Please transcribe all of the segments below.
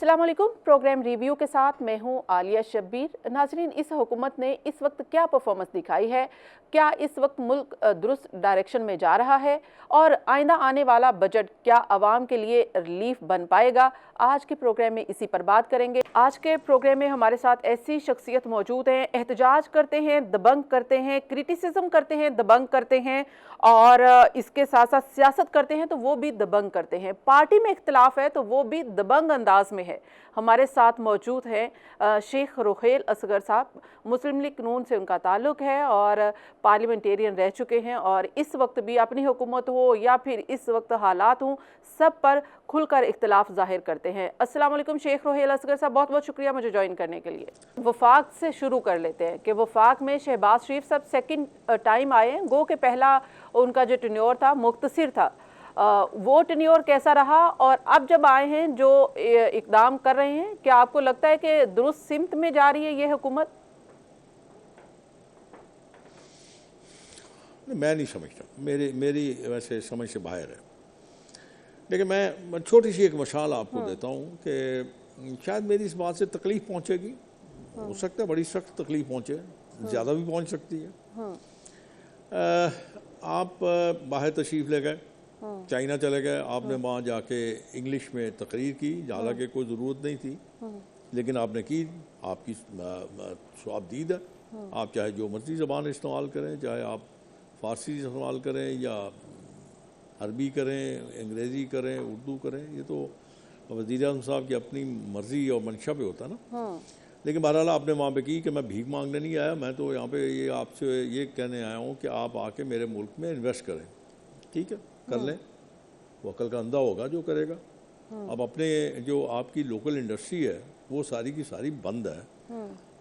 अस्सलाम वालेकुम। Programme review के साथ मैं हूं आलिया शब्बीर। नाजरीन, इस हुकूमत ने इस वक्त क्या परफॉर्मेंस दिखाई है, क्या इस वक्त मुल्क दुरुस्त डायरेक्शन में जा रहा है और आइंदा आने वाला बजट क्या आवाम के लिए रिलीफ बन पाएगा, आज के प्रोग्राम में इसी पर बात करेंगे। आज के प्रोग्राम में हमारे साथ ऐसी शख्सियत मौजूद हैं, एहतजाज करते हैं, दबंग करते हैं, क्रिटिसिज्म करते हैं, दबंग करते हैं और इसके साथ साथ सियासत करते हैं तो वो भी दबंग करते हैं। पार्टी में इख्तिलाफ है तो वो भी दबंग अंदाज में है। हमारे साथ मौजूद हैं शेख रुहेल असगर साहब। मुस्लिम लीग नून से उनका ताल्लुक़ है और पार्लियामेंटेरियन रह चुके हैं और इस वक्त भी अपनी हुकूमत हो या फिर इस वक्त हालात हों, सब पर खुलकर इख्तिलाफ जाहिर करते हैं। अस्सलाम वालेकुम शेख रुहेल असगर साहब, बहुत बहुत शुक्रिया मुझे ज्वाइन करने के लिए। वफाक से शुरू कर लेते हैं कि वफाक में शहबाज शरीफ साहब सेकंड टाइम आए हैं। गो के पहला उनका जो टेन्योर था मुख्तसर था, वो टेन्योर कैसा रहा और अब जब आए हैं जो इकदाम कर रहे हैं, क्या आपको लगता है कि दुरुस्त सिमत में जा रही है ये हुकूमत? मैं नहीं समझता, मेरी वैसे समझ से बाहर है। लेकिन मैं छोटी सी एक मिसाल आपको देता हूँ कि शायद मेरी इस बात से तकलीफ पहुँचेगी। हो सकता है बड़ी सख्त तकलीफ पहुँचे, ज़्यादा भी पहुँच सकती है। आप बाहर तशरीफ़ ले गए, चाइना चले गए, आपने वहाँ जाके इंग्लिश में तकरीर की, हालांकि कोई ज़रूरत नहीं थी, लेकिन आपने की। आपकी स्वाबदीद है, आप चाहे जो मर्जी ज़बान इस्तेमाल करें, चाहे आप फ़ारसी इस्तेमाल करें या अरबी करें, अंग्रेज़ी करें, उर्दू करें, ये तो वज़ीर आज़म साहब की अपनी मर्ज़ी और मंशा पे होता है ना। लेकिन बहरहाल आपने वहाँ पे की कि मैं भीख मांगने नहीं आया, मैं तो यहाँ पे ये आपसे ये कहने आया हूँ कि आप आके मेरे मुल्क में इन्वेस्ट करें। ठीक है, कर लें, वो अकल का अंधा होगा जो करेगा। अब अपने जो आपकी लोकल इंडस्ट्री है वो सारी की सारी बंद है।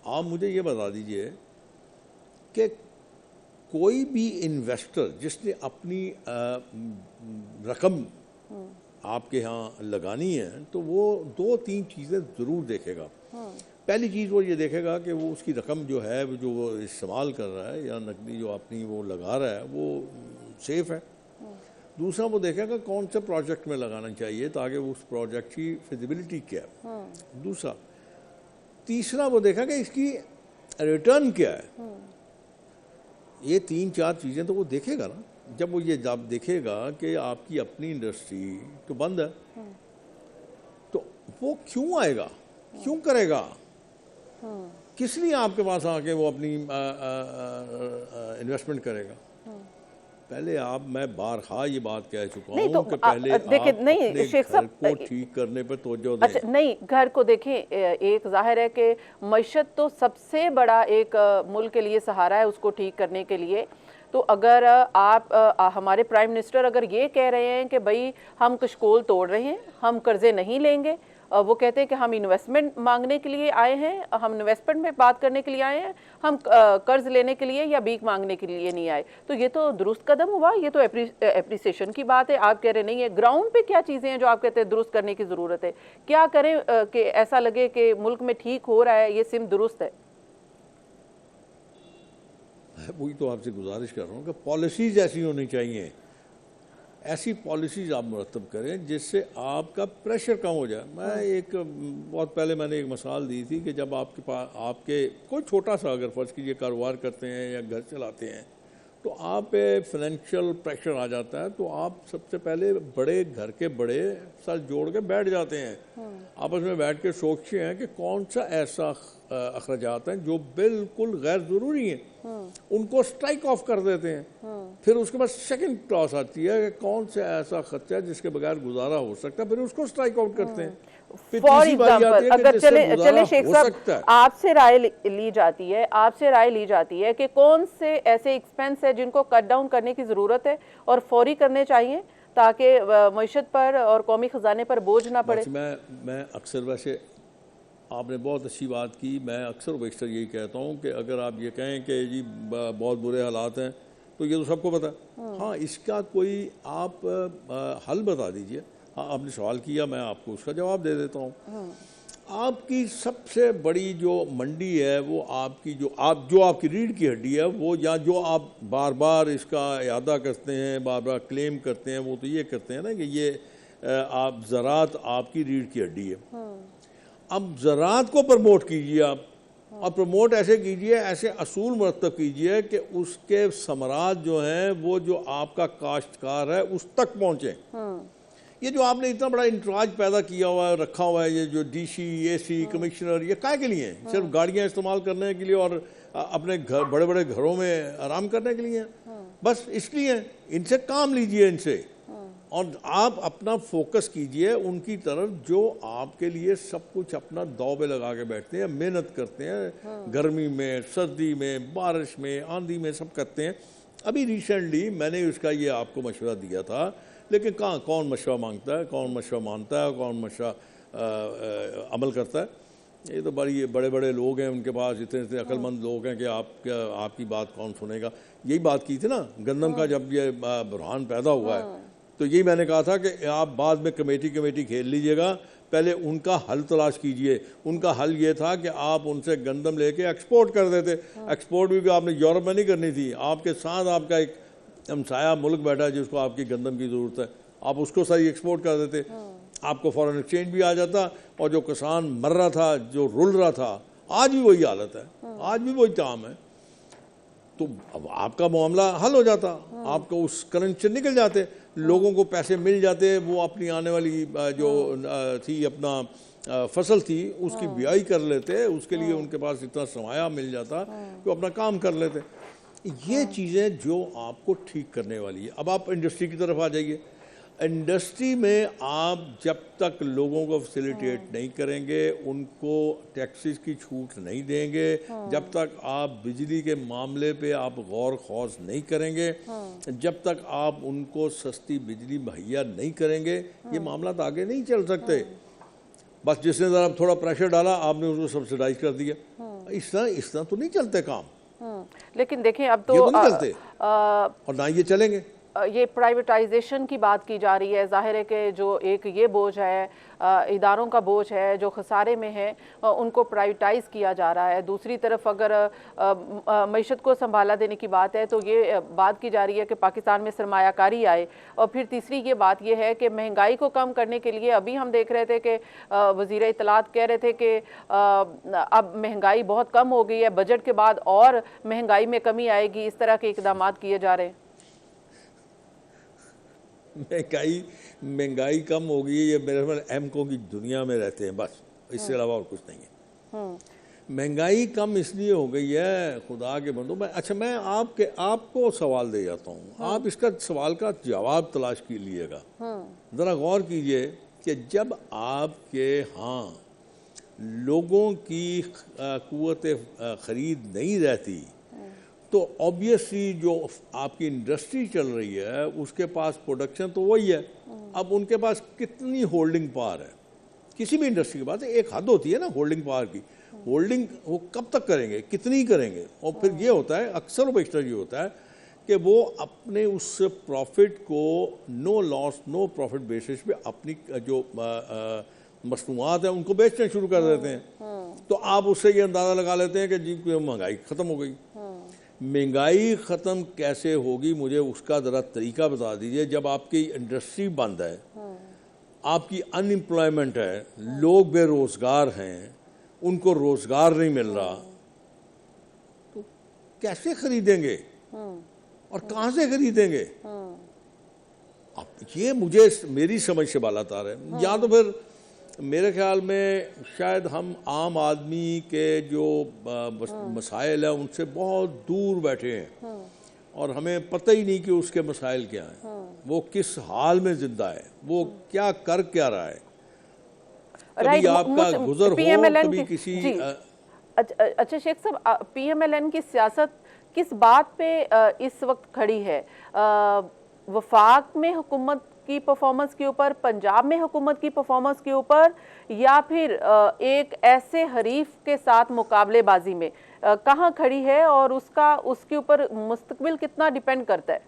आप मुझे ये बता दीजिए कि कोई भी इन्वेस्टर जिसने अपनी रकम आपके यहाँ लगानी है तो वो दो तीन चीज़ें ज़रूर देखेगा। पहली चीज़ वो ये देखेगा कि वो उसकी रकम जो है जो वो इस्तेमाल कर रहा है या नकदी जो अपनी वो लगा रहा है वो सेफ़ है। दूसरा वो देखेगा कौन से प्रोजेक्ट में लगाना चाहिए ताकि उस प्रोजेक्ट की फिजिबिलिटी क्या है। दूसरा, तीसरा वो देखेगा इसकी रिटर्न क्या है। ये तीन चार चीज़ें तो वो देखेगा ना। जब वो ये जब देखेगा कि आपकी अपनी इंडस्ट्री तो बंद है तो वो क्यों आएगा, क्यों करेगा, किस लिए आपके पास आके वो अपनी इन्वेस्टमेंट करेगा। पहले मैं बारहा ये बात कह चुका हूँ कि पहले देखिए, नहीं शेख साहब को ठीक करने पर तवज्जो दें। अच्छा, नहीं, घर को देखें, एक जाहिर है कि मईशत तो सबसे बड़ा एक मुल्क के लिए सहारा है उसको ठीक करने के लिए। तो अगर आप हमारे प्राइम मिनिस्टर अगर ये कह रहे हैं कि भाई हम कशकोल तोड़ रहे हैं, हम कर्जे नहीं लेंगे, वो कहते हैं कि हम इन्वेस्टमेंट मांगने के लिए आए हैं, हम इन्वेस्टमेंट में बात करने के लिए आए हैं, हम कर्ज लेने के लिए या भीख मांगने के लिए नहीं आए, तो ये तो दुरुस्त कदम हुआ, ये तो एप्रिसिएशन की बात है। आप कह रहे नहीं है, ग्राउंड पे क्या चीज़ें हैं जो आप कहते हैं दुरुस्त करने की ज़रूरत है? क्या करें कि ऐसा लगे कि मुल्क में ठीक हो रहा है, ये सिम दुरुस्त है? वही तो आपसे गुजारिश कर रहा हूँ कि पॉलिसीज़ ऐसी होनी चाहिए, ऐसी पॉलिसीज़ आप मुरतब करें जिससे आपका प्रेशर कम हो जाए। मैं एक बहुत पहले मैंने एक मिसाल दी थी कि जब आपके पास आपके कोई छोटा सा अगर फ़र्ज़ कीजिए कारोबार करते हैं या घर चलाते हैं तो आप पे फाइनेंशियल प्रेशर आ जाता है तो आप सबसे पहले बड़े घर के बड़े साथ जोड़ के बैठ जाते हैं, आपस में बैठ के सोचते हैं कि कौन सा ऐसा अखराजात हैं जो बिल्कुल गैर ज़रूरी हैं, उनको स्ट्राइक ऑफ कर देते हैं। फिर उसके बाद सेकंड क्लास आती है कि कौन सा ऐसा खर्चा है जिसके बगैर गुजारा हो सकता है, फिर उसको स्ट्राइक आउट करते हैं। फॉर एग्जाम्पल, अगर चले शेख साहब, आपसे राय ली जाती है कि कौन से ऐसे एक्सपेंस है जिनको कट डाउन करने की ज़रूरत है और फौरी करने चाहिए ताकि मईशत पर और कौमी ख़जाने पर बोझ ना पड़े। मैं अक्सर, वैसे आपने बहुत अच्छी बात की, मैं अक्सर बेशतर यही कहता हूँ कि अगर आप ये कहें कि जी बहुत बुरे हालात हैं तो ये तो सबको पता है। हाँ, इसका कोई आप हल बता दीजिए। हाँ, आपने सवाल किया, मैं आपको उसका जवाब दे देता हूँ। आपकी सबसे बड़ी जो मंडी है वो आपकी जो आपकी रीढ़ की हड्डी है वो, या जो आप बार बार इसका इयादा करते हैं, बार बार क्लेम करते हैं, वो तो ये करते हैं ना कि ये आप ज़राअत आपकी रीढ़ की हड्डी है। अब ज़राअत को प्रमोट कीजिए आप, और प्रमोट ऐसे कीजिए, ऐसे असूल मुरतब कीजिए कि उसके समरात जो हैं वो जो आपका काश्तकार है उस तक पहुँचें। ये जो आपने इतना बड़ा इंटराज पैदा किया हुआ है, रखा हुआ है, ये जो डीसी, एसी, कमिश्नर, ये काय के लिए हैं? सिर्फ गाड़ियाँ इस्तेमाल करने के लिए और अपने घर, बड़े बड़े घरों में आराम करने के लिए हैं? बस इसलिए इनसे काम लीजिए इनसे, और आप अपना फोकस कीजिए उनकी तरफ जो आपके लिए सब कुछ अपना दाव पे लगा के बैठते हैं, मेहनत करते हैं, गर्मी में, सर्दी में, बारिश में, आंधी में, सब करते हैं। अभी रिसेंटली मैंने उसका ये आपको मशवरा दिया था, लेकिन कहाँ कौन मशवरा मांगता है, कौन मशवरा मानता है, कौन मशवरा अमल करता है? ये तो बड़े बड़े लोग हैं, उनके पास इतने इतने अक्लमंद लोग हैं कि आपकी बात कौन सुनेगा। यही बात की थी ना गंदम का, जब ये बुरहान पैदा हुआ है तो यही मैंने कहा था कि आप बाद में कमेटी खेल लीजिएगा, पहले उनका हल तलाश कीजिए। उनका हल ये था कि आप उनसे गंदम लेके एक्सपोर्ट कर देते। एक्सपोर्ट भी आपने यूरोप में नहीं करनी थी, आपके साथ आपका एक हमसाया मुल्क बैठा है जिसको आपकी गंदम की ज़रूरत है, आप उसको सारी एक्सपोर्ट कर देते, आपको फॉरेन एक्सचेंज भी आ जाता, और जो किसान मर रहा था, जो रुल रहा था, आज भी वही हालत है, आज भी वही काम है, तो अब आपका मामला हल हो जाता, आपको उस करंट से निकल जाते, लोगों को पैसे मिल जाते, वो अपनी आने वाली जो थी अपना फसल थी उसकी बिजाई कर लेते, उसके लिए उनके पास इतना सरमाया मिल जाता कि अपना काम कर लेते। ये चीज़ें जो आपको ठीक करने वाली है। अब आप इंडस्ट्री की तरफ आ जाइए। इंडस्ट्री में आप जब तक लोगों को फैसिलिटेट नहीं करेंगे, उनको टैक्सेस की छूट नहीं देंगे, जब तक आप बिजली के मामले पे आप गौर खौज नहीं करेंगे, जब तक आप उनको सस्ती बिजली मुहैया नहीं करेंगे, ये मामला तो आगे नहीं चल सकते। बस जिसने ज़रा थोड़ा प्रेशर डाला आपने उसको सब्सिडाइज कर दिया, इस तरह तो नहीं चलते काम। लेकिन देखें अब तो ये नहीं चलते और ना ये चलेंगे। ये प्राइवेटाइजेशन की बात की जा रही है, जाहिर है कि जो एक ये बोझ है, इदारों का बोझ है जो खसारे में है, उनको प्राइवेटाइज किया जा रहा है। दूसरी तरफ अगर मईशत को संभाला देने की बात है तो ये बात की जा रही है कि पाकिस्तान में सरमायाकारी आए। और फिर तीसरी ये बात ये है कि महंगाई को कम करने के लिए अभी हम देख रहे थे कि वज़ीर इत्तलात कह रहे थे कि अब महंगाई बहुत कम हो गई है, बजट के बाद और महंगाई में कमी आएगी, इस तरह के इकदाम किए जा रहे हैं। महंगाई कम हो गई है, ये मेरे ख्याल एमको की दुनिया में रहते हैं बस, इससे अलावा और कुछ नहीं है। महंगाई कम इसलिए हो गई है, खुदा के बंदो, मैं आपको सवाल दे जाता हूँ, आप इसका सवाल का जवाब तलाश कीजिएगा। ज़रा गौर कीजिए कि जब आपके यहाँ लोगों की कुव्वत ख़रीद नहीं रहती तो ऑब्वियसली जो आपकी इंडस्ट्री चल रही है उसके पास प्रोडक्शन तो वही है। अब उनके पास कितनी होल्डिंग पावर है, किसी भी इंडस्ट्री के पास एक हद होती है ना होल्डिंग पावर की। होल्डिंग वो कब तक करेंगे, कितनी करेंगे? और फिर ये होता है अक्सर बेशतर ये होता है कि वो अपने उस प्रॉफिट को no loss no profit basis पे अपनी जो मसनूआत है उनको बेचना शुरू कर देते हैं। तो आप उससे ये अंदाज़ा लगा लेते हैं कि जी महंगाई ख़त्म हो गई। महंगाई ख़त्म कैसे होगी, मुझे उसका ज़रा तरीका बता दीजिए। जब आपकी इंडस्ट्री बंद है, आपकी अनएम्प्लॉयमेंट है, लोग बेरोज़गार हैं, उनको रोज़गार नहीं मिल रहा, तो कैसे खरीदेंगे और कहाँ से खरीदेंगे? अब ये मुझे मेरी समझ से बालातार है। या तो फिर मेरे ख्याल में शायद हम आम आदमी के जो मसाइल हैं उनसे बहुत दूर बैठे हैं और हमें पता ही नहीं कि उसके मसाइल क्या हैं, वो किस हाल में जिंदा है, वो क्या कर क्या रहा है। कभी आपका गुजर हो, कभी किसी अच्छा शेख साहब, PMLN की सियासत किस बात पे इस वक्त खड़ी है? वफाक में हुकूमत की परफॉर्मेंस के ऊपर, पंजाब में हुकूमत की परफॉर्मेंस के ऊपर, या फिर एक ऐसे हरीफ के साथ मुकाबलेबाजी में कहाँ खड़ी है और उसके ऊपर मुस्तकबिल कितना डिपेंड करता है?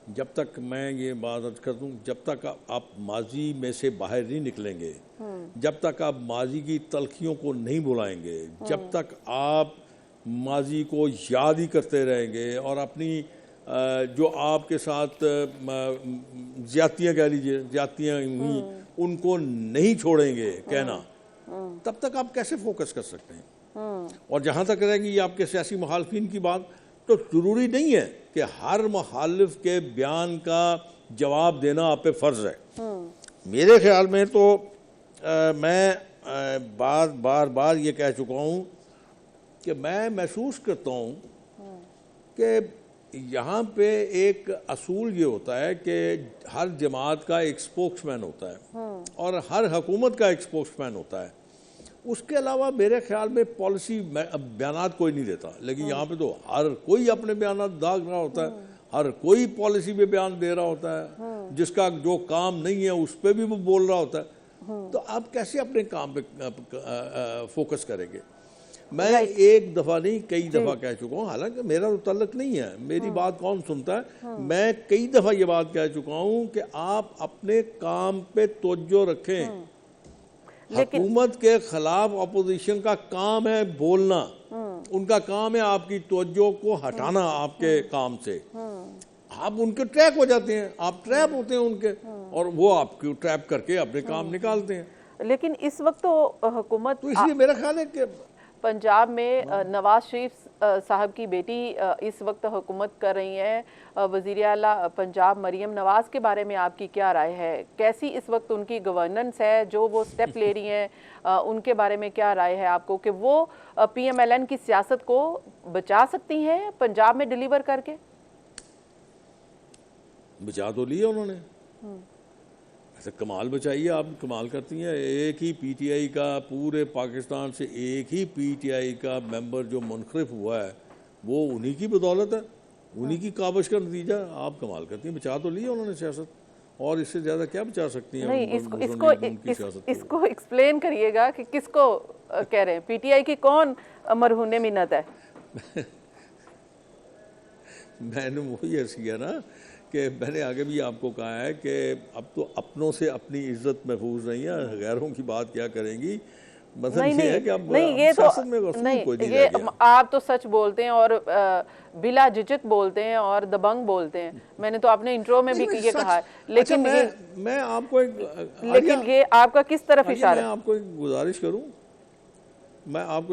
जब तक मैं ये बात अर्ज कर दूं, जब तक आप माजी में से बाहर नहीं निकलेंगे, जब तक आप माजी की तलखियों को नहीं बुलाएंगे, जब तक आप माजी को याद ही करते रहेंगे और अपनी जो आपके साथ ज्यादतियाँ कह लीजिए, ज्यादतियाँ हुई उनको नहीं छोड़ेंगे कहना, तब तक आप कैसे फोकस कर सकते हैं? और जहां तक रहेगी ये आपके सियासी मुखालफिन की बात, तो जरूरी नहीं है कि हर मुखालिफ के बयान का जवाब देना आप पे फर्ज है। मेरे ख्याल में तो मैं बार बार ये कह चुका हूँ कि मैं महसूस करता हूँ कि यहाँ पे एक असूल ये होता है कि हर जमात का एक स्पोक्समैन होता है और हर हुकूमत का एक स्पोक्समैन होता है। उसके अलावा मेरे ख्याल में पॉलिसी बयानात कोई नहीं देता, लेकिन यहाँ पे तो हर कोई अपने बयानात दाग रहा होता है, हर कोई पॉलिसी पे बयान दे रहा होता है, जिसका जो काम नहीं है उस पर भी वो बोल रहा होता है। तो आप कैसे अपने काम पे फोकस करेंगे? मैं एक दफ़ा नहीं कई दफ़ा कह चुका हूँ, हालांकि मेरा तो तल्लक नहीं है, मेरी बात कौन सुनता है। मैं कई दफ़ा ये बात कह चुका हूँ कि आप अपने काम पे तवज्जो रखें। हुकूमत के खिलाफ अपोजिशन का काम है बोलना, उनका काम है आपकी तवज्जो को हटाना आपके काम से। आप उनके ट्रैप हो जाते हैं, आप ट्रैप होते हैं उनके, और वो आपको ट्रैप करके अपने काम निकालते हैं। लेकिन इस वक्त तो हुकूमत, तो इसलिए मेरा ख्याल है कि पंजाब में नवाज शरीफ साहब की बेटी इस वक्त हुकूमत कर रही हैं, वज़ीर आला पंजाब मरीम नवाज़ के बारे में आपकी क्या राय है? कैसी इस वक्त उनकी गवर्नेंस है, जो वो स्टेप ले रही हैं, उनके बारे में क्या राय है आपको कि वो PMLN की सियासत को बचा सकती हैं पंजाब में डिलीवर करके? बचा तो लिया उन्होंने, ऐसे कमाल बचाइए, आप कमाल करती हैं। एक ही PTI का, पूरे पाकिस्तान से एक ही PTI का मेंबर जो मुनखरिफ हुआ है वो उन्हीं की बदौलत है, उन्हीं की काबश का नतीजा। आप कमाल करती हैं, बचा तो लिया उन्होंने सियासत, और इससे ज़्यादा क्या बचा सकती हैं? नहीं, इसको एक्सप्लेन करिएगा कि किसको कह रहे हैं, PTI की कौन मरहूने मिन्नत है? मैंने वही अर्ज़ किया ना कि मैंने आगे भी आपको कहा है कि अब तो अपनों से अपनी इज्जत महफूज नहीं है, गैरों की बात क्या करेंगी। मतलब ये है कि अब ये तो नहीं, कोई नहीं ये आप तो सच बोलते हैं और बिला झिझक बोलते हैं और दबंग बोलते हैं। मैंने तो अपने इंट्रो में भी ये कहा है, लेकिन मैं आपको ये आपका किस तरफ इशारा है? मैं आपको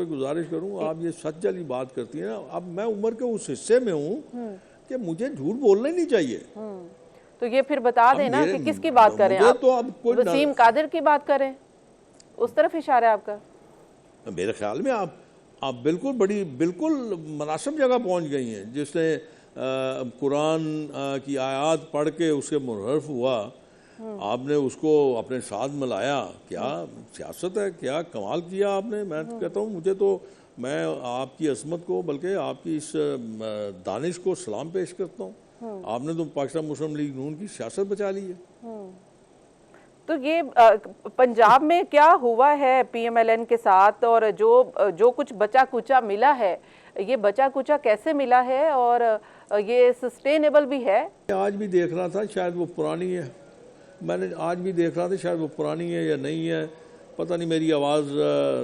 एक गुजारिश करूं, आप ये सच वाली बात करती हैं ना, अब मैं उम्र के उस हिस्से में हूँ कि मुझे झूठ बोलना ही नहीं चाहिए। तो ये फिर बता दें ना कि किसकी बात कर रहे हैं आप? तो अब कोई वसीम कादिर की बात करें, उस तरफ इशारा है आपका? मेरे ख्याल में आप बिल्कुल मुनासिब जगह पहुंच गई हैं। जिसने कुरान की आयत पढ़ के उसके मुनहरफ हुआ, आपने उसको अपने साथ मिलाया, क्या सियासत है, क्या कमाल किया आपने। मैं तो कहता हूँ, मैं आपकी अजमत को, बल्कि आपकी इस दानिश को सलाम पेश करता हूँ। आपने तो पाकिस्तान मुस्लिम लीग नून की सियासत बचा ली है। तो ये पंजाब में क्या हुआ है PMLN के साथ, और जो कुछ बचा कुचा मिला है, ये बचा कुचा कैसे मिला है और ये सस्टेनेबल भी है? आज भी देख रहा था, शायद वो पुरानी है, मैंने आज भी देख रहा था, शायद वो पुरानी है या नहीं है, पता नहीं मेरी आवाज़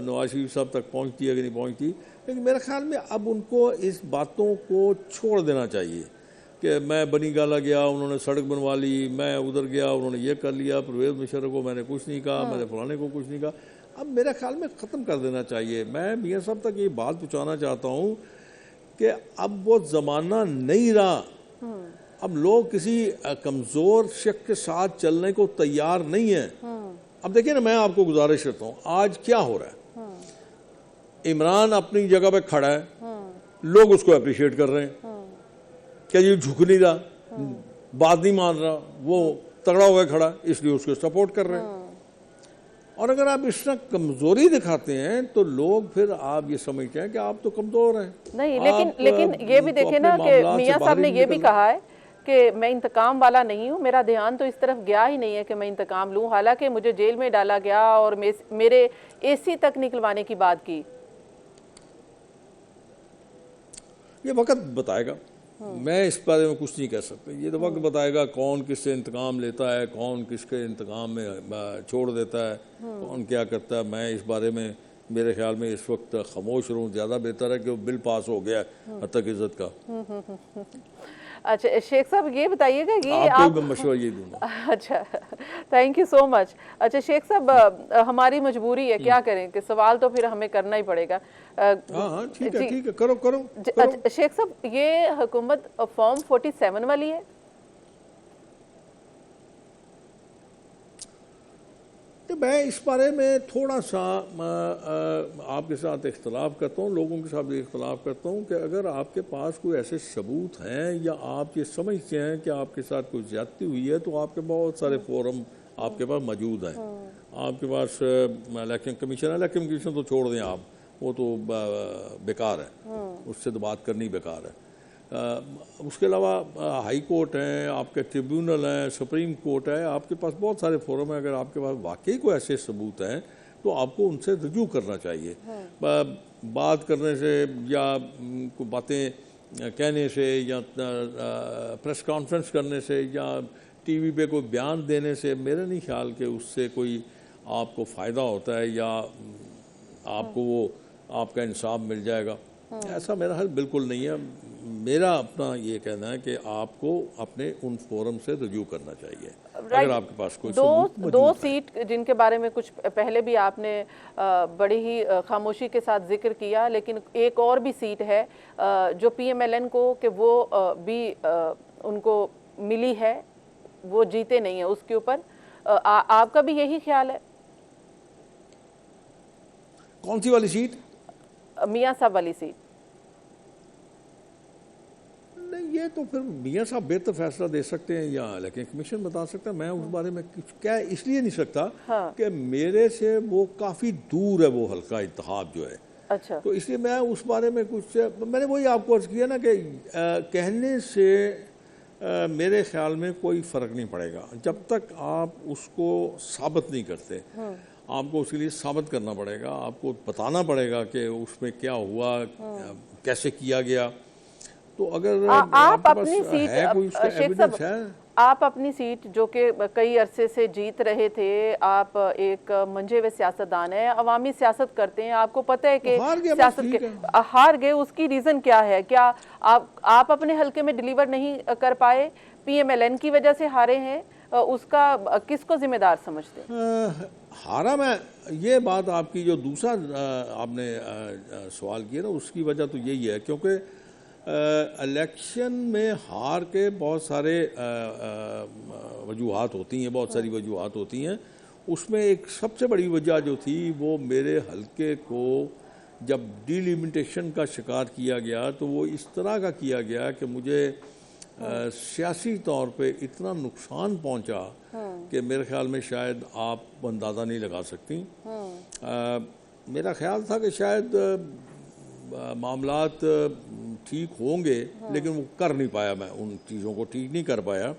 नवाज शरीफ साहब तक पहुंचती है कि नहीं पहुंचती। लेकिन मेरे ख्याल में अब उनको इस बातों को छोड़ देना चाहिए कि मैं बनी गाला गया, उन्होंने सड़क बनवा ली, मैं उधर गया, उन्होंने ये कर लिया, परवेज़ मुशर्रफ को मैंने कुछ नहीं कहा, मैंने फलाने को कुछ नहीं कहा। अब मेरे ख्याल में ख़त्म कर देना चाहिए। मैं मियाँ साहब तक ये बात पहुँचाना चाहता हूँ कि अब वो ज़माना नहीं रहा, अब लोग किसी कमज़ोर शख्स के साथ चलने को तैयार नहीं है। अब देखिए ना, मैं आपको गुजारिश करता हूँ, आज क्या हो रहा है, इमरान अपनी जगह पे खड़ा है, लोग उसको अप्रिशिएट कर रहे हैं, क्या ये झुक नहीं रहा, बात नहीं मान रहा, वो तगड़ा हुआ खड़ा, इसलिए उसको सपोर्ट कर रहे हैं। और अगर आप इस तरह कमजोरी दिखाते हैं तो लोग फिर आप ये समझते हैं कि आप तो कमजोर हैं। नहीं, लेकिन ये भी देखें ना कि मियां साहब ने ये भी कहा है कि मैं इंतकाम वाला नहीं हूँ, मेरा ध्यान तो इस तरफ गया ही नहीं है कि मैं इंतकाम लूँ, हालांकि मुझे जेल में डाला गया और मेरे AC तक निकलवाने की बात की। ये वक्त बताएगा, मैं इस बारे में कुछ नहीं कह सकता, ये तो वक्त बताएगा कौन किससे इंतकाम लेता है, कौन किसके इंतकाम में छोड़ देता है, कौन क्या करता है। मैं इस बारे में, मेरे ख्याल में इस वक्त खामोश रहूँ ज़्यादा बेहतर है कि वो बिल पास हो गया हद तक इज्जत का। अच्छा शेख साहब ये बताइएगा, ये आपको मशवरा ये दूंगा। अच्छा थैंक यू सो मच। अच्छा शेख साहब हमारी मजबूरी है, क्या करें कि सवाल तो फिर हमें करना ही पड़ेगा। हाँ ठीक है, करो करो, करो। अच्छा शेख साहब ये हुकूमत फॉर्म 47 वाली है? तो मैं इस बारे में थोड़ा सा आपके साथ इख्तलाफ करता हूँ, लोगों के साथ भी इख्तलाफ करता हूँ कि अगर आपके पास कोई ऐसे सबूत हैं या आप ये समझते हैं कि आपके साथ कोई ज्यादती हुई है, तो आपके बहुत सारे फोरम आपके पास मौजूद हैं। आपके पास इलेक्शन कमीशन तो छोड़ दें आप, वो तो बेकार है, उससे तो बात करनी बेकार है। उसके अलावा हाई कोर्ट हैं, आपके ट्रिब्यूनल हैं, सुप्रीम कोर्ट है, आपके पास बहुत सारे फोरम हैं। अगर आपके पास वाकई कोई ऐसे सबूत हैं तो आपको उनसे रजू करना चाहिए। बात करने से या कोई बातें कहने से या प्रेस कॉन्फ्रेंस करने से या टीवी पे कोई बयान देने से मेरा नहीं ख्याल कि उससे कोई आपको फ़ायदा होता है या आपको वो आपका इंसाफ मिल जाएगा। ऐसा मेरा ख्याल बिल्कुल नहीं है। मेरा अपना ये कहना है कि आपको अपने उन फोरम से रजू करना चाहिए अगर आपके पास कोई दो सीट जिनके बारे में कुछ पहले भी आपने बड़ी ही खामोशी के साथ जिक्र किया, लेकिन एक और भी सीट है जो PMLN को कि वो भी उनको मिली है, वो जीते नहीं है, उसके ऊपर आपका भी यही ख्याल है? कौन सी वाली सीट? मियां साहब वाली सीट। नहीं, ये तो फिर मियां साहब बेहतर फैसला दे सकते हैं या इलेक्शन कमीशन बता सकता है। मैं उस बारे में कुछ क्या इसलिए नहीं सकता कि मेरे से वो काफ़ी दूर है वो हल्का इंतखाब जो है। अच्छा, तो इसलिए मैं उस बारे में कुछ, मैंने वही आपको अर्ज किया ना कि कहने से मेरे ख्याल में कोई फ़र्क नहीं पड़ेगा जब तक आप उसको साबित नहीं करते। आपको उसके लिए साबित करना पड़ेगा, आपको बताना पड़ेगा कि उसमें क्या हुआ, कैसे किया गया। तो अगर आप अपनी सीट है कोई उसका एविडेंस है, आप अपनी सीट जो कि कई अरसे से जीत रहे थे, आप एक मंजे हुए सियासतदान है, अवामी सियासत करते हैं, आपको पता है कि सियासत के हार गए, उसकी रीज़न क्या है? क्या आप अपने हल्के में डिलीवर नहीं कर पाए, PMLN की वजह से हारे हैं, उसका किसको जिम्मेदार समझते हैं? हारा मैं, ये बात आपकी जो दूसरा आपने सवाल किया ना, उसकी वजह तो यही है क्योंकि इलेक्शन में हार के बहुत सारे वजूहात होती हैं, बहुत सारी वजूहात होती हैं। उसमें एक सबसे बड़ी वजह जो थी वो मेरे हल्के को जब डिलिमिटेशन का शिकार किया गया तो वो इस तरह का किया गया कि मुझे सियासी तौर पे इतना नुकसान पहुंचा कि मेरे ख्याल में शायद आप अंदाज़ा नहीं लगा सकती। मेरा ख्याल था कि शायद मामलात ठीक होंगे, लेकिन वो कर नहीं पाया, मैं उन चीज़ों को ठीक नहीं कर पाया।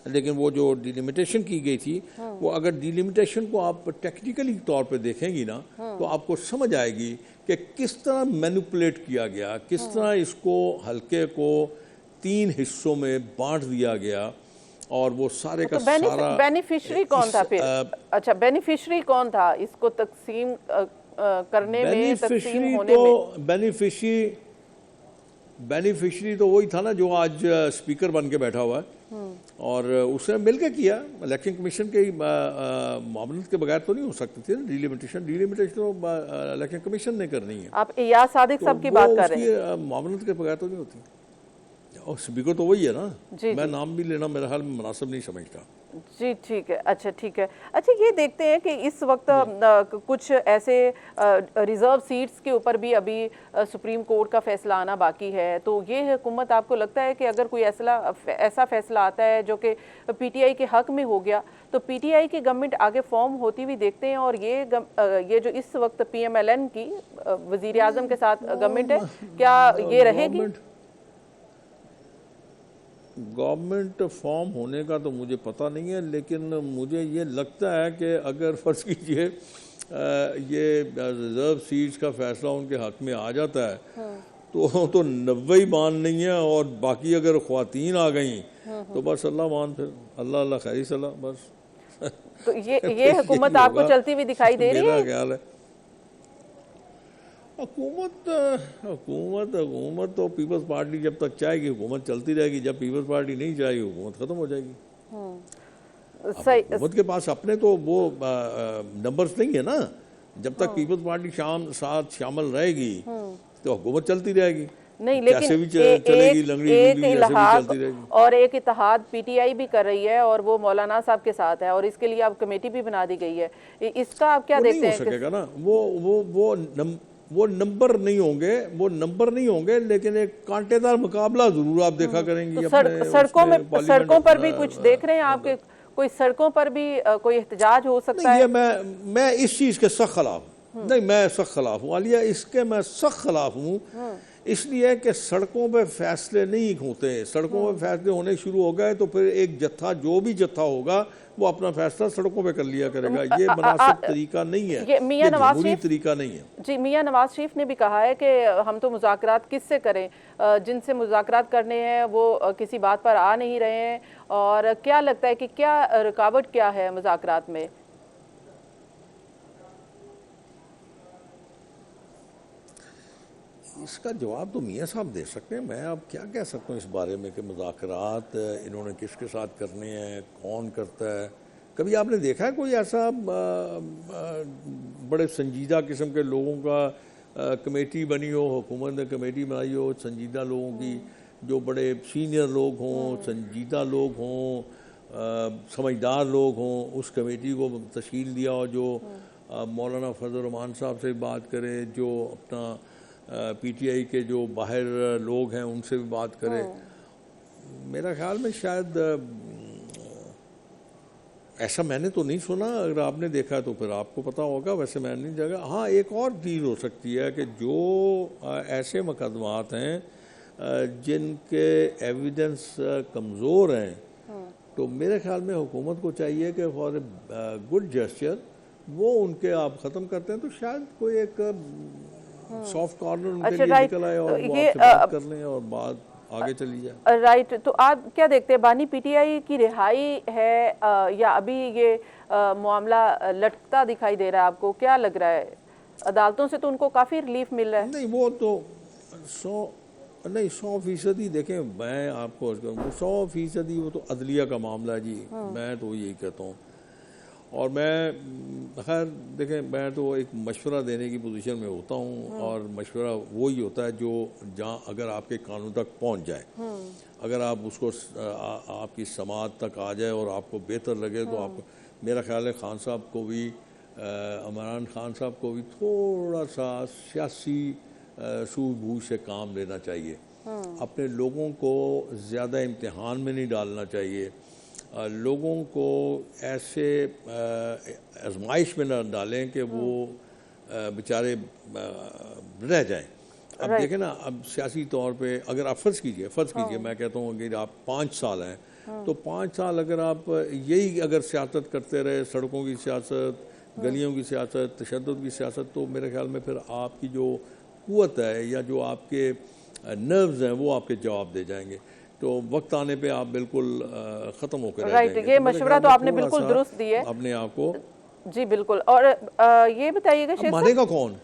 लेकिन वो जो डिलिमिटेशन की गई थी, वो अगर डिलिमिटेशन को आप टेक्निकली तौर पे देखेंगी ना तो आपको समझ आएगी कि किस तरह मैनिपुलेट किया गया, किस तरह इसको हल्के को 3 हिस्सों में बांट दिया गया और वो सारे का सारा बेनिफिशरी कौन था फिर? अच्छा, बेनिफिशरी कौन था इसको तकसीम करने में, तकसीम होने में? बेनिफिशरी तो वही था ना जो आज स्पीकर बन के बैठा हुआ है और उसने मिलकर किया। इलेक्शन कमीशन के मामलत के बगैर तो नहीं हो सकती थी ना डिलिमिटेशन तो इलेक्शन कमीशन ने करनी है। आप इयाज सादिक साहब की बात कर रहे हैं? मामलत के बगैर तो नहीं होती, और स्पीकर तो वही है ना। मैं नाम भी लेना मेरे ख्याल में मुनासिब नहीं समझता। जी ठीक है, अच्छा ठीक है। अच्छा ये देखते हैं कि इस वक्त कुछ ऐसे रिजर्व सीट्स के ऊपर भी अभी सुप्रीम कोर्ट का फैसला आना बाकी है। तो ये हुकूमत, आपको लगता है कि अगर कोई ऐसा फैसला आता है जो कि PTI के हक में हो गया तो PTI की गवर्नमेंट आगे फॉर्म होती हुई देखते हैं? और ये जो इस वक्त PMLN की वजीर आजम के साथ गवर्नमेंट है, क्या ये रहेगी? गवर्नमेंट फॉर्म होने का तो मुझे पता नहीं है, लेकिन मुझे ये लगता है कि अगर फ़र्ज़ कीजिए ये रिज़र्व सीट्स का फैसला उनके हक़ में आ जाता है तो 90 ही मान नहीं है, और बाकी अगर ख़वातीन आ गई तो बस अल्लाह मान, फिर अल्लाह खैर सलाह बस। तो ये हुकूमत आपको चलती हुई दिखाई दे रही है? मेरा ख्याल है हुकूमत हुकूमत हुकूमत तो पीपल्स पार्टी जब तक चाहेगी हुकूमत चलती रहेगी, जब पीपल्स पार्टी नहीं चाहेगी हुकूमत ख़त्म हो जाएगी। सही। हुकूमत के पास अपने तो वो नंबर्स नहीं है ना। जब तक पीपल्स पार्टी साथ शामिल रहेगी तो हुकूमत चलती रहेगी। नहीं, लेकिन कैसे भी चलेगी, लंगड़ी एक लूंगड़ी जैसे भी चलती रहेगी। और एक इत्तेहाद पीटीआई भी कर रही है और वो मौलाना साहब के साथ है और इसके लिए अब कमेटी भी बना दी गई है। इसका आप क्या देखते हैं? नहीं हो सकेगा ना, वो नंबर नहीं होंगे, वो नंबर नहीं होंगे, लेकिन एक कांटेदार मुकाबला जरूर आप देखा करेंगी। तो सड़कों पर भी कुछ देख रहे हैं आपके? कोई सड़कों पर भी कोई एहतजाज हो सकता है? मैं इस चीज के सख्त खिलाफ हूँ। नहीं, मैं सख्त खिलाफ हूँ आलिया, इसके मैं सख्त खिलाफ हूँ। इसलिए कि सड़कों पे फैसले नहीं होते। सड़कों पे फैसले होने शुरू हो गए तो फिर एक जत्था, जो भी जत्था होगा वो अपना फैसला सड़कों पे कर लिया करेगा। ये मुनासिब तरीका नहीं है, ये जमहूरी तरीका नहीं है। जी, मियां नवाज शरीफ ने भी कहा है कि हम तो मुज़ाकरात किससे करें, जिनसे मुज़ाकरात करने हैं वो किसी बात पर आ नहीं रहे हैं। और क्या लगता है कि क्या रुकावट क्या है मुज़ाकरात में? इसका जवाब तो मियाँ साहब दे सकते हैं। मैं अब क्या कह सकता हूँ इस बारे में कि मुज़ाकरात इन्होंने किसके साथ करने हैं, कौन करता है। कभी आपने देखा है कोई ऐसा बड़े संजीदा किस्म के लोगों का कमेटी बनी हो, हुकूमत ने कमेटी बनाई हो संजीदा लोगों की, जो बड़े सीनियर लोग हों, संजीदा लोग हों, समझदार लोग हों, उस कमेटी को तश्कील दिया हो, जो मौलाना फजल रहमान साहब से बात करे, जो अपना पीटीआई के जो बाहर लोग हैं उनसे भी बात करें। मेरा ख्याल में शायद ऐसा मैंने तो नहीं सुना। अगर आपने देखा तो फिर आपको पता होगा, वैसे मैं नहीं जगह। हाँ, एक और चीज़ हो सकती है कि जो ऐसे मुकदमात हैं जिनके एविडेंस कमज़ोर हैं, तो मेरे ख्याल में हुकूमत को चाहिए कि फॉर ए गुड जेस्चर वो उनके आप ख़त्म करते हैं तो शायद कोई एक सॉफ्ट कॉर्नर उनके लिए निकल आए और वो आपसे बात कर लें और बात आगे चली जाए। राइट, तो आप क्या देखते हैं, बानी पीटीआई की रिहाई है या अभी ये मामला लटकता दिखाई दे रहा है? आपको क्या लग रहा है? अदालतों से तो उनको काफ़ी रिलीफ मिल रहा है। नहीं, वो तो 100% देखें, मैं आपको 100% वो तो अदलिया का मामला है जी। मैं तो यही कहता हूँ। और मैं खैर देखें, मैं तो एक मशवरा देने की पोजीशन में होता हूँ और मशवरा वो ही होता है जो जहाँ अगर आपके कानून तक पहुँच जाए, अगर आप उसको आपकी समात तक आ जाए और आपको बेहतर लगे तो आप, मेरा ख्याल है खान साहब को भी, इमरान खान साहब को भी थोड़ा सा सियासी सूझबूझ से काम लेना चाहिए। अपने लोगों को ज़्यादा इम्तिहान में नहीं डालना चाहिए। लोगों को ऐसे आजमाइश में न डालें कि वो बेचारे रह जाएं। अब देखें ना, अब सियासी तौर पे अगर आप फ़र्ज़ कीजिए मैं कहता हूँ अगर आप 5 साल हैं तो 5 साल अगर आप यही अगर सियासत करते रहे, सड़कों की सियासत, गलियों की सियासत, तशद्दुद की सियासत, तो मेरे ख्याल में फिर आपकी जो क़ुव्वत है या जो आपके नर्व्स हैं वो आपके जवाब दे जाएंगे। तो वक्त आने पे आप बिल्कुल ख़त्म होकर रह जाएंगे। राइट, ये मशवरा तो आपने बिल्कुल दुरुस्त दी है अपने आप को। जी बिल्कुल। और ये बताइएगा, मानेगा कौन?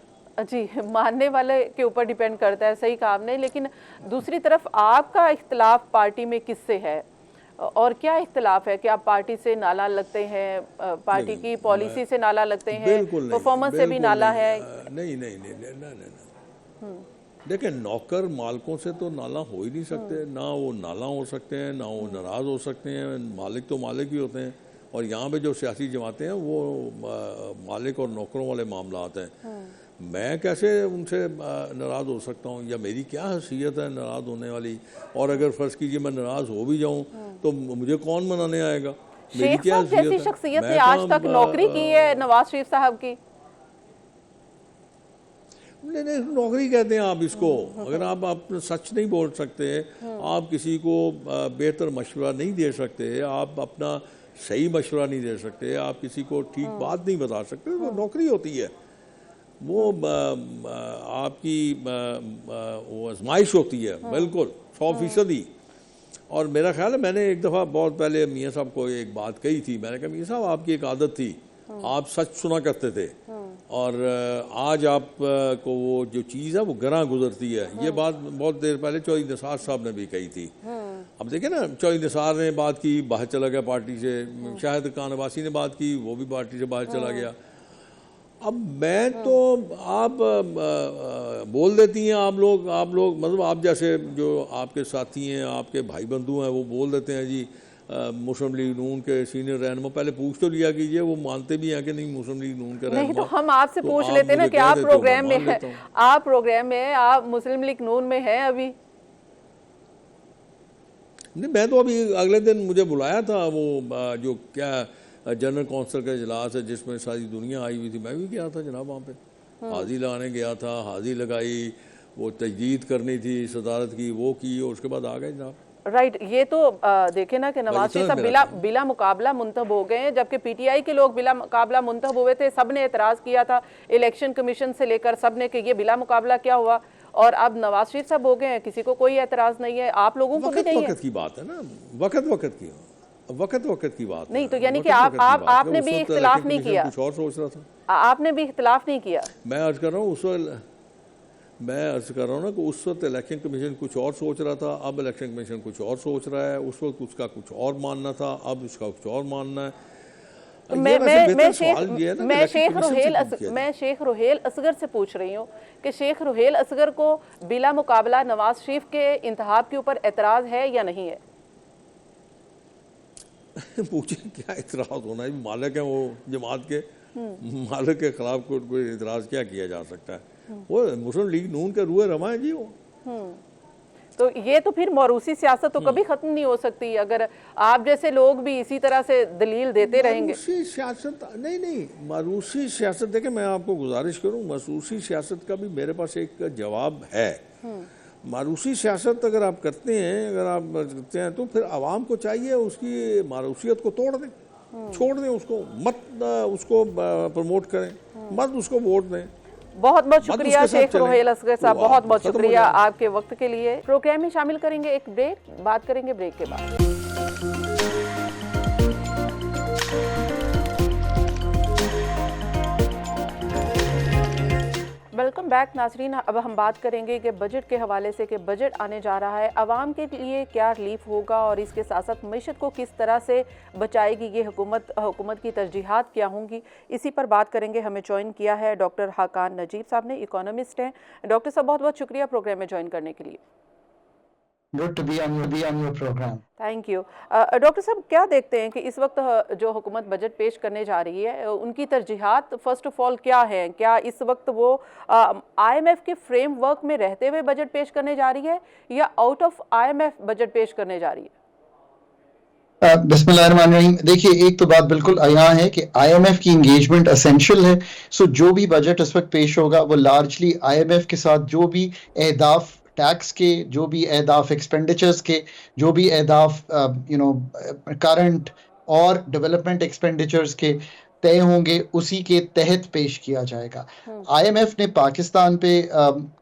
जी, मानने वाले के ऊपर डिपेंड करता है, सही कहा आपने। लेकिन दूसरी तरफ आपका इख्तिलाफ पार्टी में किससे है और क्या इख्तिलाफ है? कि आप पार्टी से नाला लगते हैं, पार्टी की पॉलिसी से नाला लगते हैं, परफॉर्मेंस से भी नाला है? नहीं। देखिए, नौकर मालिकों से तो नाला हो ही नहीं सकते। ना वो नाला हो सकते हैं, ना वो नाराज़ हो सकते हैं। मालिक तो मालिक ही होते हैं। और यहाँ पे जो सियासी जमातें हैं वो मालिक और नौकरों वाले मामला आते हैं। मैं कैसे उनसे नाराज़ हो सकता हूँ, या मेरी क्या हैसियत है नाराज़ होने वाली? और अगर फ़र्ज़ कीजिए मैं नाराज़ हो भी जाऊँ तो मुझे कौन मनाने आएगा? मेरी क्या हैसियत है? शख्सियत ने आज तक नौकरी की है नवाज शरीफ साहब की? नहीं, नौकरी कहते हैं आप इसको। अगर आप सच नहीं बोल सकते, आप किसी को बेहतर मशवरा नहीं दे सकते, आप अपना सही मशवरा नहीं दे सकते, आप किसी को ठीक बात नहीं बता सकते, तो नौकरी होती है वो आपकी वो आजमाइश होती है। बिल्कुल 100%। और मेरा ख्याल है मैंने एक दफ़ा बहुत पहले मियाँ साहब को एक बात कही थी। मैंने कहा, मियाँ साहब आपकी एक आदत थी, आप सच सुना करते थे, और आज आप को वो जो चीज़ है वो गरां गुजरती है। ये बात बहुत देर पहले चौधरी निसार साहब ने भी कही थी। अब देखिए ना, चौधरी निसार ने बात की, बाहर चला गया पार्टी से। शाहिद खान अब्बासी ने बात की, वो भी पार्टी से बाहर चला गया। अब मैं तो आप बोल देती हैं आप लोग मतलब आप जैसे जो आपके साथी हैं, आपके भाई बंधु हैं, वो बोल देते हैं जी मुस्लिम लीग नून के सीनियर रहनुमा। पहले पूछ तो लिया कीजिए वो मानते भी हैं कि नहीं मुस्लिम लीग नून के रहनुमा। नहीं तो हम आपसे पूछ लेते ना कि आप प्रोग्राम में हैं, आप प्रोग्राम में हैं, आप मुस्लिम लीग नून में हैं अभी? नहीं, मैं तो अभी अगले दिन मुझे बुलाया था वो जो क्या जनरल कौंसिल का इजलास है जिसमें सारी दुनिया आई हुई थी, मैं भी गया था जनाब वहाँ पे। हाजिरी लगाने गया था, हाजिरी लगाई, वो तजदीद करनी थी सदारत की, वो की, और उसके बाद आ गए जनाब। राइट, ये तो देखे ना कि नवाज शरीफ साहब बिला मुकाबला मुंतब हो गए हैं, जबकि पीटीआई के लोग बिला मुकाबला मुंतब हुए थे। सब ने एतराज किया था, इलेक्शन कमीशन से लेकर सब ने, कि ये बिला मुकाबला क्या हुआ, और अब नवाज शरीफ साहब हो गए हैं, किसी को कोई एतराज नहीं है, आप लोगों को भी नहीं है। वक्त की बात है ना, वक्त की बात नहीं, तो यानी कि आपने भी इख्तिलाफ नहीं किया, कुछ और सोच रहा था, आपने भी इख्तिलाफ नहीं किया। मैं अर्ज कर रहा हूँ ना कि उस वक्त इलेक्शन कमीशन कुछ और सोच रहा था, अब इलेक्शन कमीशन कुछ और सोच रहा है। उस वक्त उसका कुछ और मानना था, अब उसका कुछ और मानना है। तो मैं शेख रुहेल असगर से पूछ रही हूँ कि शेख रुहेल असगर को बिला मुकाबला नवाज शरीफ के इंतखाब के ऊपर एतराज है या नहीं है? पूछे क्या इतराज होना है, मालिक है वो जमात के, मालिक के खिलाफ कोई इतराज क्या किया जा सकता है? वो मुस्लिम लीग नून के रूए रवा है जी वो। तो ये तो फिर मौरूसी सियासत तो कभी खत्म नहीं हो सकती अगर आप जैसे लोग भी इसी तरह से दलील देते रहेंगे। मारूसी सियासत नहीं, मारूसी सियासत देखें, मैं आपको गुजारिश करूं, मारूसी सियासत का भी मेरे पास एक जवाब है। मारूसी सियासत अगर आप करते हैं तो फिर आवाम को चाहिए उसकी मारूसियत को तोड़ दें, छोड़ दें उसको, मत उसको प्रमोट करें, मत उसको वोट दें। बहुत बहुत शुक्रिया शेख रुहेल असगर साहब, बहुत बहुत शुक्रिया आपके वक्त के लिए। प्रोग्राम में शामिल करेंगे एक ब्रेक, बात करेंगे ब्रेक के बाद। वेलकम बैक नाजरीन। अब हम बात करेंगे कि बजट के हवाले से, कि बजट आने जा रहा है, आवाम के लिए क्या रिलीफ होगा और इसके साथ साथ मईशत को किस तरह से बचाएगी ये हुकूमत की तरजीहात क्या होंगी, इसी पर बात करेंगे। हमें ज्वाइन किया है डॉक्टर हाकान नजीब साहब ने, इकोनॉमिस्ट हैं। डॉक्टर साहब बहुत बहुत शुक्रिया प्रोग्राम में ज्वाइन करने के लिए। Good to be on your program. Thank you. Doctor साहब, क्या देखते हैं कि इस वक्त जो हुकूमत बजट पेश करने जा रही है, उनकी तरजीहात फर्स्ट ऑफ ऑल क्या है? क्या इस वक्त वो IMF के फ्रेमवर्क में रहते हुए बजट पेश करने जा रही है या आउट ऑफ IMF बजट पेश करने जा रही है? बिस्मिल्लाहिर्रहमानिर्रहीम। देखिए, एक तो बात बिल्कुल यहाँ है कि IMF की इंगेजमेंट असेंशियल है। सो जो भी बजट इस वक्त पेश होगा वो लार्जली IMF के साथ जो भी अहदाफ टैक्स के, जो भी अहदाफ एक्सपेंडिचर्स के, जो भी अहदाफ करंट और डेवलपमेंट एक्सपेंडिचर्स के तय होंगे, उसी के तहत पेश किया जाएगा। IMF ने पाकिस्तान पे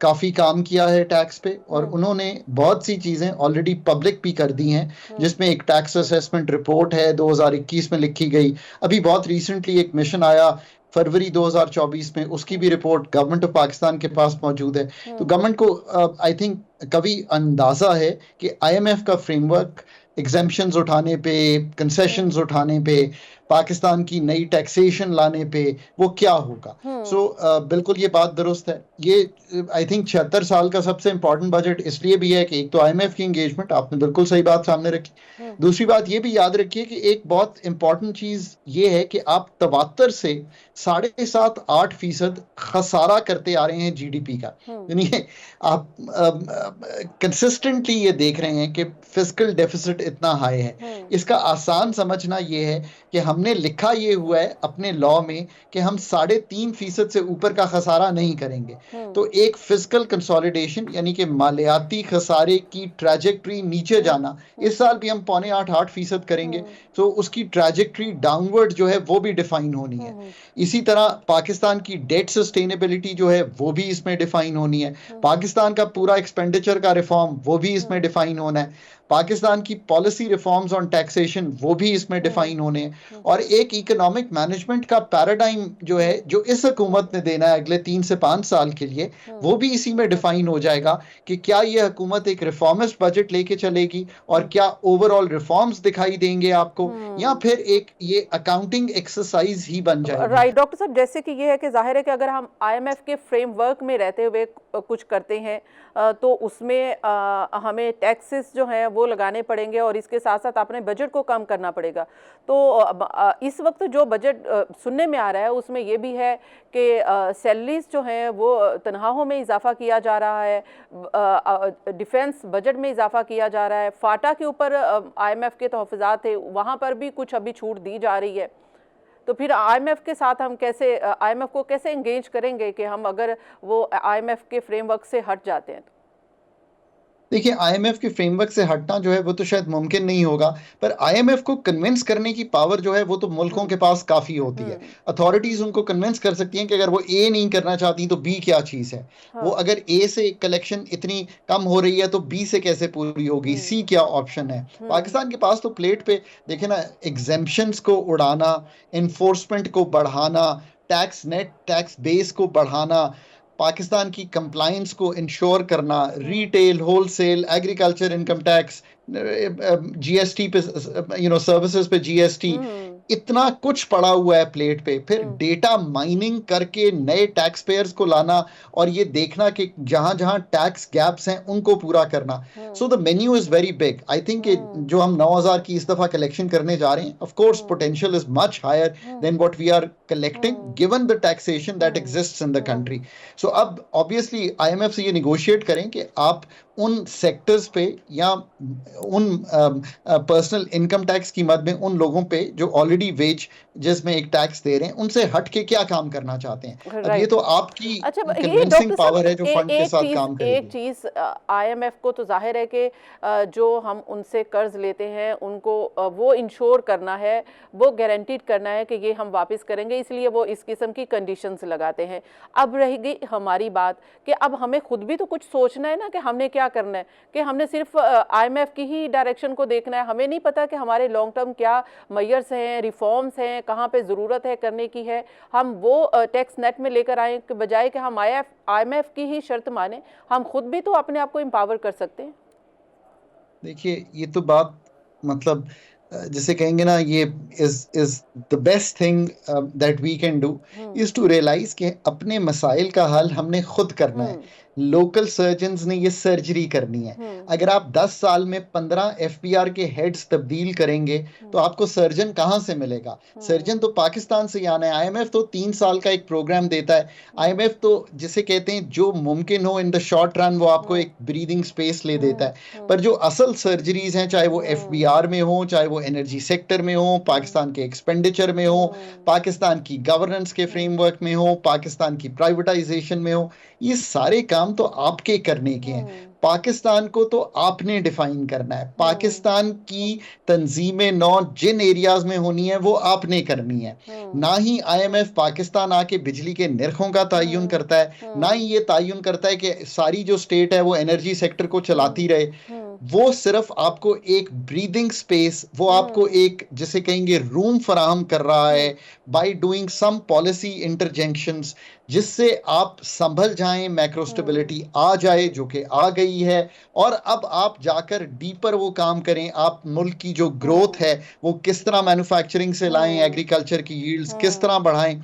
काफ़ी काम किया है टैक्स पे, और उन्होंने बहुत सी चीज़ें ऑलरेडी पब्लिक भी कर दी हैं, जिसमें एक टैक्स असेसमेंट रिपोर्ट है 2021 में लिखी गई। अभी बहुत रिसेंटली एक मिशन आया फरवरी 2024 में, उसकी भी रिपोर्ट गवर्नमेंट ऑफ पाकिस्तान के पास मौजूद है। तो गवर्नमेंट को आई थिंक कभी अंदाज़ा है कि IMF का फ्रेमवर्क एग्जेम्पशंस उठाने पे, कंसेशंस उठाने पे, पाकिस्तान की नई टैक्सेशन लाने पे वो क्या होगा। सो बिल्कुल ये बात दुरुस्त है। ये आई थिंक 76 साल का सबसे इम्पोर्टेंट बजट इसलिए भी है कि एक तो IMF की एंगेजमेंट, आपने बिल्कुल सही बात सामने रखी। दूसरी बात ये भी याद रखिए कि एक बहुत इंपॉर्टेंट चीज ये है कि आप तवातर से 7.5-8% खसारा करते आ रहे हैं GDP का। यानी आप कंसिस्टेंटली ये देख रहे हैं कि फिस्कल डेफिसिट इतना हाई है। इसका आसान समझना ये है कि हमने लिखा ये हुआ है अपने लॉ में कि हम 3.5% से ऊपर का खसारा नहीं करेंगे। तो एक फिस्कल कंसोलिडेशन यानी कि मालियाती खसारे की ट्रैजेक्टरी नीचे जाना, इस साल भी हम 7.5-8% करेंगे, तो उसकी ट्रैजेक्टरी डाउनवर्ड जो है वो भी डिफाइन होनी है। इसी तरह पाकिस्तान की डेट सस्टेनेबिलिटी जो है वो भी इसमें डिफाइन होनी है। पाकिस्तान का पूरा एक्सपेंडिचर का रिफॉर्म वो भी इसमें डिफाइन होना है। पाकिस्तान की पॉलिसी रिफॉर्म्स ऑन टैक्सेशन वो भी इसमें डिफाइन होने हैं, और एक इकोनॉमिक मैनेजमेंट का पैराडाइम जो है, जो इस हुकूमत ने देना है अगले 3 से 5 साल के लिए, वो भी इसी में डिफाइन हो जाएगा कि क्या ये हुकूमत एक रिफॉर्मिस्ट बजट लेके चलेगी और क्या ओवरऑल रिफॉर्म्स दिखाई देंगे आपको, या फिर एक ये अकाउंटिंग एक्सरसाइज ही बन जाएगी। राइट डॉक्टर साहब, जैसे कि ये है कि जाहिर है कि अगर हम आईएमएफ के फ्रेमवर्क में रहते हुए कुछ करते हैं तो उसमें हमें टैक्सेस जो हैं वो लगाने पड़ेंगे और इसके साथ साथ अपने बजट को कम करना पड़ेगा। तो इस वक्त जो बजट सुनने में आ रहा है उसमें ये भी है कि सैलरीज जो हैं वो तनख्वाहों में इजाफा किया जा रहा है, डिफेंस बजट में इजाफा किया जा रहा है, फाटा के ऊपर आईएमएफ के तहफ़्फ़ुज़ात थे वहाँ पर भी कुछ अभी छूट दी जा रही है। तो फिर आईएमएफ के साथ हम कैसे आईएमएफ को कैसे एंगेज करेंगे कि हम अगर वो आईएमएफ के फ्रेमवर्क से हट जाते हैं? देखिए, आईएमएफ के फ्रेमवर्क से हटना जो है वो तो शायद मुमकिन नहीं होगा, पर आईएमएफ को कन्विंस करने की पावर जो है वो तो मुल्कों के पास काफी होती है। अथॉरिटीज उनको कन्विंस कर सकती हैं कि अगर वो ए नहीं करना चाहती तो बी क्या चीज है। वो अगर ए से कलेक्शन इतनी कम हो रही है तो बी से कैसे पूरी होगी, सी क्या ऑप्शन है। पाकिस्तान के पास तो प्लेट पे देखे ना, एग्जेम्पशंस को उड़ाना, इन्फोर्समेंट को बढ़ाना, टैक्स नेट टैक्स बेस को बढ़ाना, पाकिस्तान की कंप्लायंस को इंश्योर करना, retail, wholesale, agriculture income tax, GST पे, सर्विसेज पे जीएसटी, इतना कुछ पड़ा हुआ है प्लेट पे। फिर डेटा माइनिंग करके नए टैक्स पेयर्स को लाना और ये देखना कि जहां जहां टैक्स गैप्स हैं उनको पूरा करना। So the menu is very big. I think जो हम 9,000 की इस दफा कलेक्शन करने जा रहे हैं, of course potential is much higher than what we are collecting given the taxation that exists in the country. So अब ऑब्वियसली आईएमएफ से ये निगोशिएट करें कि आप उन सेक्टर्स पे या उन पर्सनल इनकम टैक्स की मद में उन लोगों पे जो ऑलरेडी वेज जिसमें एक टैक्स दे रहे हैं उनसे हट के क्या काम करना चाहते हैं। अब ये तो आपकी कन्विंसिंग पावर है जो फंड के साथ काम करेगी। एक चीज आईएमएफ को तो जाहिर है कि जो हम उनसे कर्ज लेते हैं उनको वो इंश्योर करना है, वो गारंटीड करना है कि ये हम वापस करेंगे, इसलिए वो इस किस्म की कंडीशंस लगाते हैं। अब रहेगी हमारी बात कि अब हमें खुद भी तो कुछ सोचना है ना कि हमने क्या करना है, कि हमने सिर्फ आईएमएफ की ही डायरेक्शन को देखना है। हमें नहीं पता कि हमारे लॉन्ग टर्म क्या मेजर्स हैं, रिफॉर्म्स हैं, कहाँ पे ज़रूरत है करने की है। हम वो टैक्स नेट में लेकर आए के बजाय कि हम आईएमएफ की ही शर्त माने, हम खुद भी तो अपने आप को एम्पावर कर सकते हैं। देखिए, ये तो बात मतलब जिसे कहेंगे ना, ये is the best thing that we can do is to realise कि अपने मसाइल का हल हमने खुद करना है। लोकल सर्जन्स ने ये सर्जरी करनी है। अगर आप 10 साल में 15 एफबीआर के हेड्स तब्दील करेंगे तो आपको सर्जन कहाँ से मिलेगा? सर्जन तो पाकिस्तान से ही आना है। आईएमएफ तो 3 साल का एक प्रोग्राम देता है। आईएमएफ तो जिसे कहते हैं जो मुमकिन हो इन द शॉर्ट रन वो आपको एक ब्रीदिंग स्पेस ले देता है। पर जो असल सर्जरीज हैं, चाहे वो एफबीआर में हो, चाहे वो एनर्जी सेक्टर में हो, पाकिस्तान के एक्सपेंडिचर में हो, पाकिस्तान की गवर्नेंस के फ्रेमवर्क में हो, पाकिस्तान की प्राइवेटाइजेशन में हो, ये सारे काम तो आपके करने के हैं। पाकिस्तान को तो आपने डिफाइन करना है। पाकिस्तान की तंजीमें नौ जिन एरियाज में होनी है वो आपने करनी है। ना ही आईएमएफ पाकिस्तान आके बिजली के निर्खों का तयन करता है, ना ही ये तयन करता है कि सारी जो स्टेट है वो एनर्जी सेक्टर को चलाती रहे। वो सिर्फ आपको एक ब्रीदिंग स्पेस, वो आपको एक जिसे कहेंगे रूम फराहम कर रहा है बाय डूइंग सम पॉलिसी इंटरजेंक्शंस, जिससे आप संभल जाएं, मैक्रो स्टेबिलिटी आ जाए जो कि आ गई है, और अब आप जाकर डीपर वो काम करें। आप मुल्क की जो ग्रोथ है वो किस तरह मैन्युफैक्चरिंग से लाएं, एग्रीकल्चर की यील्ड्स किस तरह बढ़ाएं।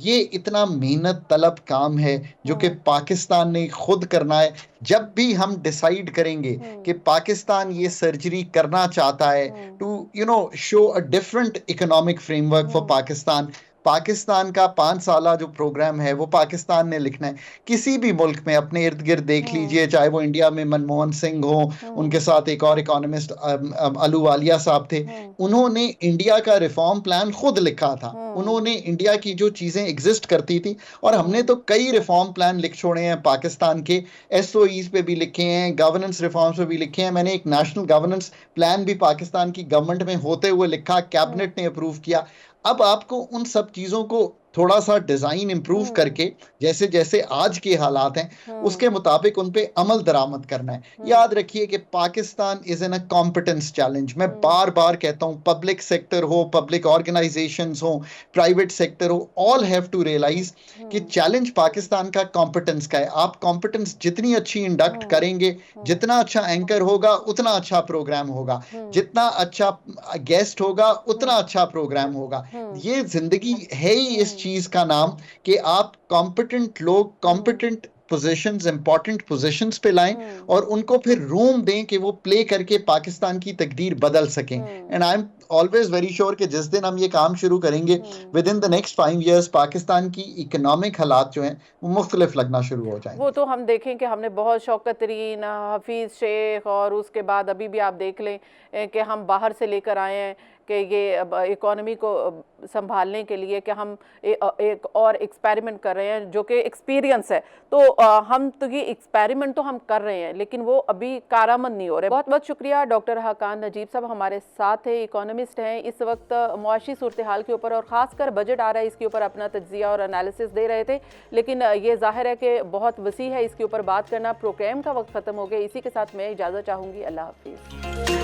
ये इतना मेहनत तलब काम है जो कि पाकिस्तान ने खुद करना है। जब भी हम डिसाइड करेंगे कि पाकिस्तान ये सर्जरी करना चाहता है to show a different economic framework for Pakistan, Pakistan का 5 साला जो प्रोग्राम है वो पाकिस्तान ने लिखना है। किसी भी मुल्क में अपने इर्द गिर्द देख लीजिए, चाहे वो इंडिया में मनमोहन सिंह हो, उनके साथ एक और इकोनॉमिस्ट अलूवालिया साहब थे, उन्होंने इंडिया का रिफॉर्म प्लान खुद लिखा था। उन्होंने इंडिया की जो चीजें एग्जिस्ट करती थी, और हमने तो कई रिफॉर्म प्लान लिख छोड़े हैं पाकिस्तान के, एसओईज पे भी लिखे हैं, गवर्नेंस रिफॉर्म्स पे भी लिखे हैं। मैंने एक नेशनल गवर्नेंस प्लान भी पाकिस्तान की गवर्नमेंट में होते हुए लिखा, कैबिनेट ने अप्रूव किया। अब आपको उन सब चीजों को थोड़ा सा डिजाइन इंप्रूव करके जैसे जैसे आज के हालात हैं उसके मुताबिक उन पे अमल दरामद करना है। याद रखिए कि Pakistan is in a competence challenge. मैं बार बार कहता हूं, पब्लिक सेक्टर हो, पब्लिक ऑर्गेनाइजेशंस हो, प्राइवेट सेक्टर हो, ऑल हैव टू रियलाइज कि चैलेंज पाकिस्तान का कॉम्पिटेंस का है। आप कॉम्पिटेंस जितनी अच्छी इंडक्ट करेंगे, जितना अच्छा एंकर होगा उतना अच्छा प्रोग्राम होगा, जितना अच्छा गेस्ट होगा उतना अच्छा प्रोग्राम होगा। ये जिंदगी है ही इस चीज का नाम कि आप कॉम्पिटेंट लोग कॉम्पिटेंट पोजीशंस, इंपॉर्टेंट पोजीशंस पे लाएं और उनको फिर रूम दें कि वो प्ले करके पाकिस्तान की तकदीर बदल सकें। And I am always very sure कि जिस दिन हम ये काम शुरू करेंगे, with in the next 5 years Pakistan की इकोनॉमिक हालात जो हैं वो मुख्तलिफ लगना शुरू हो जाएंगे। वो तो हम देखें कि हमने बहुत शौकत तरीन हफीज़ शेख, और उसके बाद अभी भी आप देख लें कि हम बाहर से लेकर आए हैं कि ये इकोनॉमी को संभालने के लिए कि हम एक और एक्सपेरिमेंट कर रहे हैं जो कि एक्सपीरियंस है। तो हम तो ये एक्सपेरिमेंट तो हम कर रहे हैं लेकिन वो अभी कारामद नहीं हो रहे। बहुत बहुत शुक्रिया डॉक्टर हकान नजीब साहब हमारे साथ है, इकोनॉमिस्ट हैं, इस वक्त मुआशी सूरत हाल के ऊपर और ख़ासकर बजट आ रहा है इसके ऊपर अपना तज्जिया और एनालिसिस दे रहे थे। लेकिन ये जाहिर है कि बहुत वसी है इसके ऊपर बात करना। प्रोग्राम का वक्त ख़त्म हो गया, इसी के साथ मैं इजाज़त चाहूँगी। अल्लाह हाफिज़।